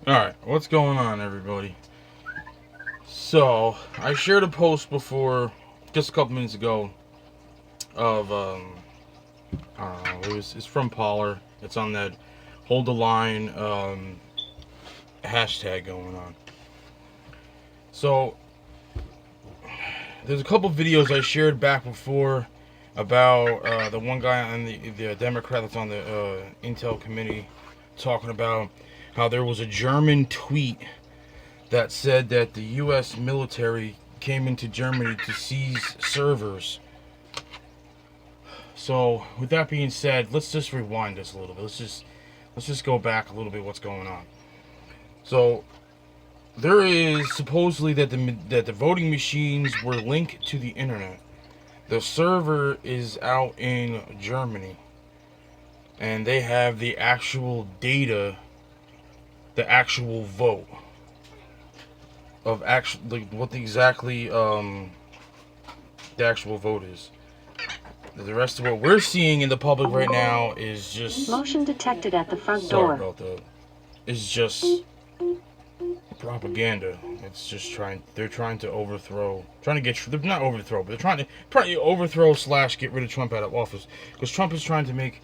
Alright, what's going on, everybody? So, I shared a post before, just a couple minutes ago, of, I don't know, it's from Pollard. It's on that hold the line hashtag going on. So, there's a couple videos I shared back before about the one guy on the Democrat that's on the Intel committee talking about how there was a German tweet that said that the U.S. military came into Germany to seize servers. So, with that being said, let's just rewind this a little bit. Let's just go back a little bit. What's going on? So, there is supposedly that the voting machines were linked to the internet. The server is out in Germany, and they have the actual data, the actual vote of actually what exactly the actual vote is. The rest of what we're seeing in the public right now is just motion detected at the front sorry door. about that. Is just propaganda. It's just they're trying to overthrow, they're not overthrow, but they're trying to overthrow / get rid of Trump out of office, because Trump is trying to make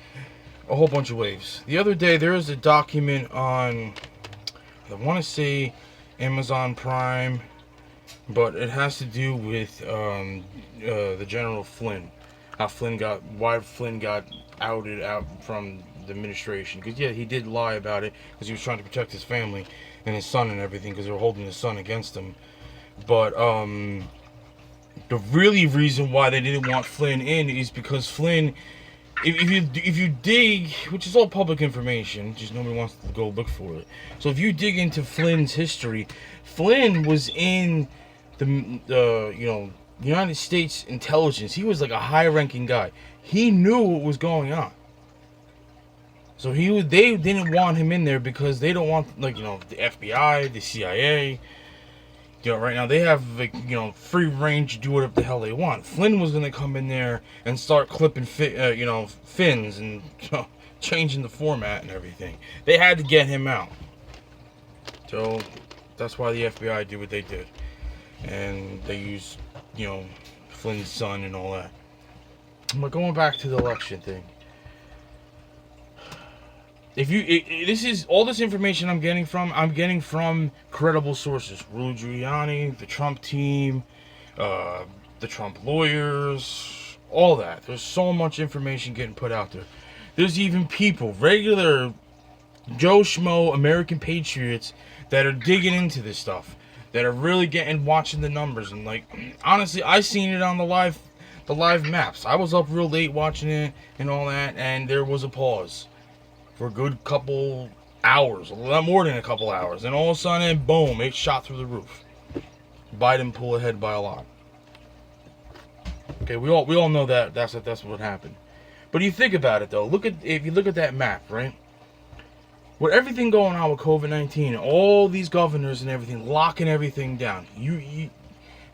a whole bunch of waves. The other day there was a document on, I want to say Amazon Prime, but it has to do with the General Flynn. Why Flynn got outed out from the administration. Because yeah, he did lie about it because he was trying to protect his family and his son and everything, because they were holding his son against him. But the really reason why they didn't want Flynn in is because Flynn, if you dig, which is all public information, just nobody wants to go look for it. So if you dig into Flynn's history, Flynn was in the United States intelligence. He was like a high-ranking guy. He knew what was going on. So they didn't want him in there because they don't want the FBI, the CIA. Right now they have free range to do whatever the hell they want. Flynn was gonna come in there and start clipping fins and changing the format and everything. They had to get him out. So that's why the FBI did what they did, and they used Flynn's son and all that. But going back to the election thing. This is all this information I'm getting from credible sources. Rudy Giuliani, the Trump team, the Trump lawyers, all that. There's so much information getting put out there. There's even people, regular Joe Schmo American patriots, that are digging into this stuff, that are really watching the numbers, and honestly, I seen it on the live maps. I was up real late watching it and all that, and there was a pause for a good couple hours, a lot more than a couple hours, and all of a sudden, boom, it shot through the roof. Biden pulled ahead by a lot. Okay, we all know that's what happened. But you think about it though. If you look at that map, right? With everything going on with COVID-19, all these governors and everything locking everything down,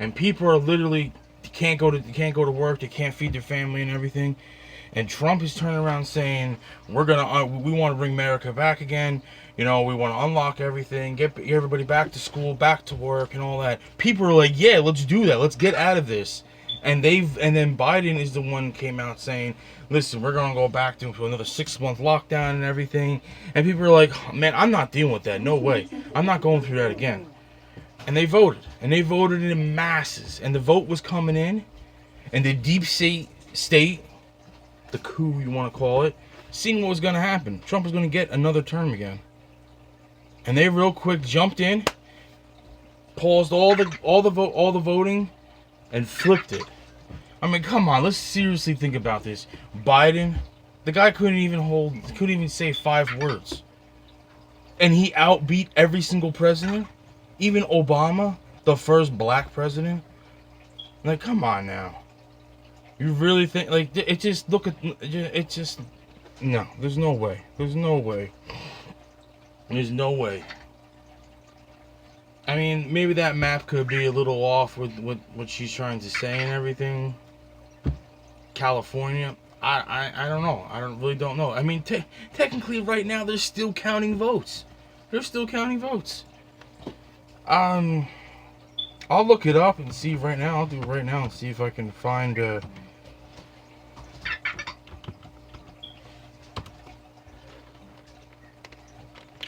and people are literally can't go to work, they can't feed their family and everything. And Trump is turning around saying, we want to bring America back again. We want to unlock everything, get everybody back to school, back to work, and all that. People are like, yeah, let's do that. Let's get out of this. And then Biden is the one came out saying, listen, we're going to go back to another 6-month lockdown and everything. And people are like, man, I'm not dealing with that. No way. I'm not going through that again. And they voted. And they voted in masses. And the vote was coming in. And the deep state, the coup you want to call it, seeing what was going to happen. Trump was going to get another term again. And they real quick jumped in, paused all the voting, and flipped it. I mean, come on, let's seriously think about this. Biden, the guy couldn't even say 5 words. And he outbeat every single president, even Obama, the first black president. Come on now. You really think, no, there's no way. There's no way. There's no way. I mean, maybe that map could be a little off with what she's trying to say and everything. California, I don't know. I really don't know. I mean, technically right now they're still counting votes. They're still counting votes. I'll look it up and see right now. I'll do it right now and see if I can find.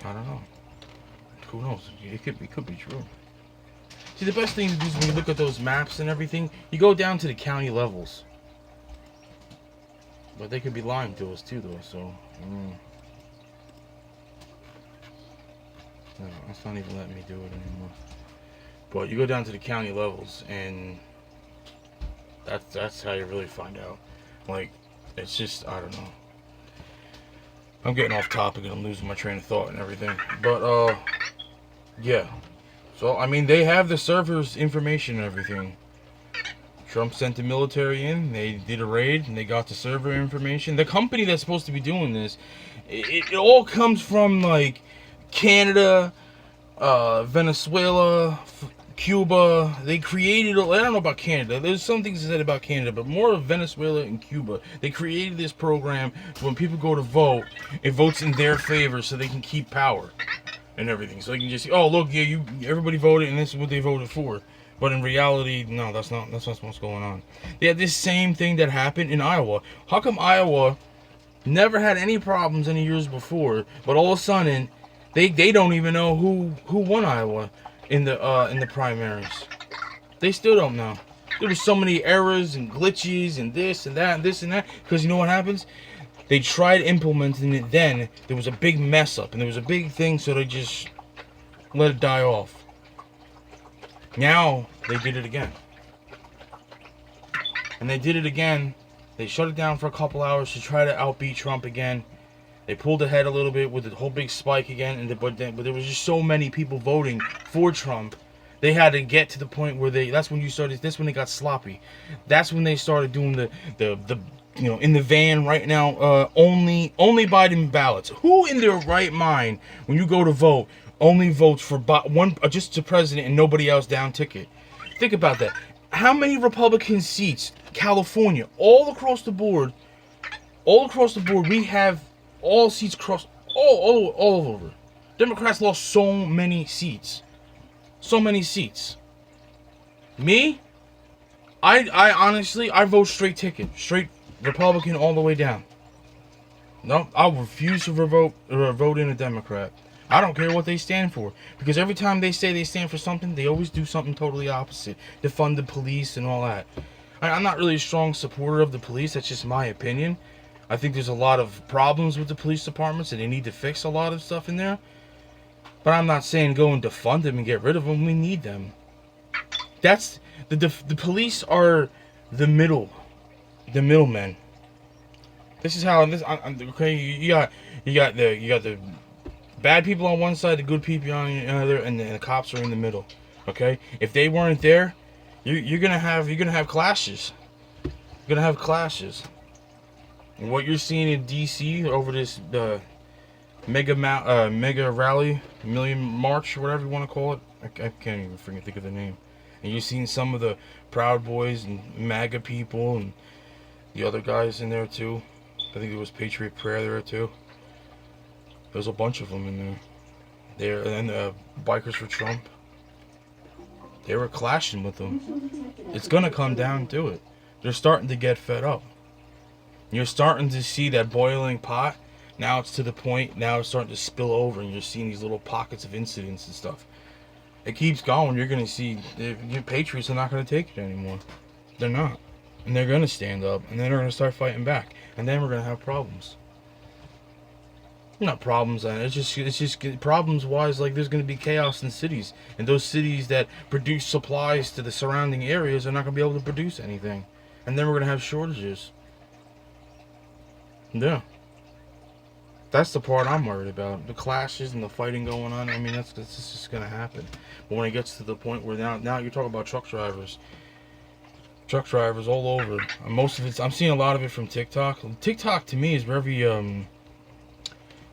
I don't know. Who knows? It could be true. See, the best thing to do is when you look at those maps and everything, you go down to the county levels. But they could be lying to us too, though. So, no, it's not even letting me do it anymore. But you go down to the county levels, and that's how you really find out. Like, it's just, I don't know. I'm getting off topic and I'm losing my train of thought and everything. But yeah. So I mean, they have the servers information and everything. Trump sent the military in. They did a raid and they got the server information. The company that's supposed to be doing this, it all comes from like Canada, Venezuela, Cuba. They created, I don't know about Canada. There's some things said about Canada, but more of Venezuela and Cuba. They created this program so when people go to vote, it votes in their favor so they can keep power and everything. So they can just say, oh, look, yeah, everybody voted and this is what they voted for. But in reality, no, that's not what's going on. They had this same thing that happened in Iowa. How come Iowa never had any problems any years before, but all of a sudden, they don't even know who won Iowa in the primaries? They still don't know. There were so many errors and glitches and this and that and this and that. Because you know what happens? They tried implementing it then. There was a big mess up and there was a big thing, so they just let it die off. Now they did it again. And they did it again. They shut it down for a couple hours to try to outbeat Trump again. They pulled ahead a little bit with the whole big spike again, but there was just so many people voting for Trump. They had to get to the point where that's when they got sloppy. That's when they started doing the in the van right now, only Biden ballots. Who in their right mind, when you go to vote, only votes for one, just the president and nobody else down ticket? Think about that. How many Republican seats? California, all across the board, we have all seats crossed, all over. Democrats lost so many seats. Me, I honestly, I vote straight ticket, straight Republican all the way down. No, I'll refuse to vote in a Democrat. I don't care what they stand for, because every time they say they stand for something, they always do something totally opposite. Defund the police and all that. I'm not really a strong supporter of the police. That's just my opinion. I think there's a lot of problems with the police departments, and they need to fix a lot of stuff in there. But I'm not saying go and defund them and get rid of them. We need them. That's the police are the middlemen. This is how this. Okay, you got the bad people on one side, the good people on the other, and the cops are in the middle. Okay, if they weren't there, you're gonna have clashes. You're gonna have clashes. And what you're seeing in D.C. over this mega rally, million march, or whatever you want to call it, I can't even think of the name. And you're seeing some of the Proud Boys and MAGA people and the other guys in there too. I think there was Patriot Prayer there too. There's a bunch of them in there. There, and Bikers for Trump. They were clashing with them. It's gonna come down to it. They're starting to get fed up. You're starting to see that boiling pot. Now it's to the point. Now it's starting to spill over, and you're seeing these little pockets of incidents and stuff. It keeps going. You're gonna see your Patriots are not gonna take it anymore. They're not, and they're gonna stand up, and then they're gonna start fighting back, and then we're gonna have problems. Not problems, it's just problems wise. Like, there's going to be chaos in cities, and those cities that produce supplies to the surrounding areas are not going to be able to produce anything, and then we're going to have shortages. Yeah, that's the part I'm worried about. The clashes and the fighting going on. I mean, that's just going to happen. But when it gets to the point where now you're talking about truck drivers all over. Most of I'm seeing a lot of it from TikTok. TikTok to me is very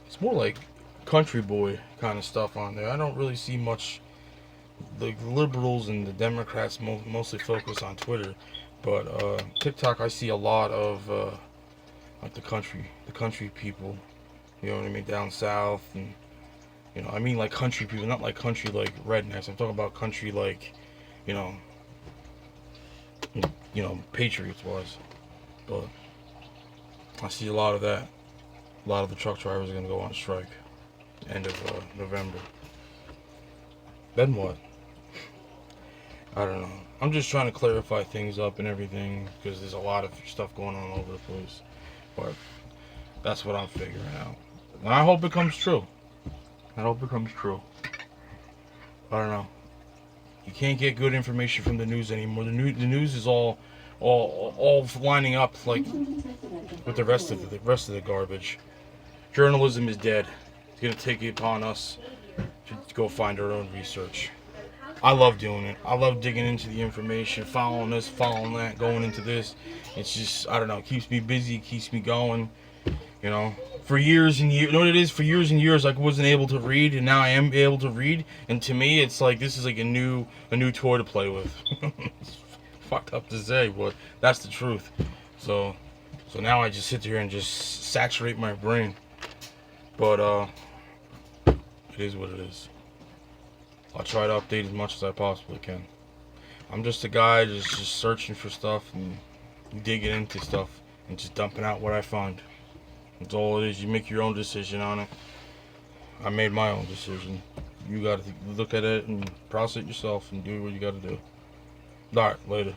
it's more like country boy kind of stuff on there. I don't really see much. The liberals and the Democrats mostly focus on Twitter, but TikTok I see a lot of like the country people. You know what I mean, down south, and You know, I mean like country people, not like country like rednecks. I'm talking about country like, you know, Patriots was. But I see a lot of that. A lot of the truck drivers are gonna go on strike end of November. Then what? I don't know. I'm just trying to clarify things up and everything because there's a lot of stuff going on all over the place. But that's what I'm figuring out. And I hope it comes true. I hope it comes true. I don't know. You can't get good information from the news anymore. The news is all lining up like with the rest of the garbage. Journalism is dead. It's gonna take it upon us to go find our own research. I love doing it. I love digging into the information, following this, following that, going into this. It's just, I don't know, it keeps me busy, it keeps me going. You know, for years and years, you know what it is? For years and years, I wasn't able to read, and now I am able to read. And to me, it's like this is like a new toy to play with. It's fucked up to say, but that's the truth. So now I just sit here and just saturate my brain. But it is what it is. I'll try to update as much as I possibly can. I'm just a guy just searching for stuff and digging into stuff and just dumping out what I find. That's all it is. You make your own decision on it. I made my own decision. You gotta look at it and process it yourself and do what you gotta do. Alright, later.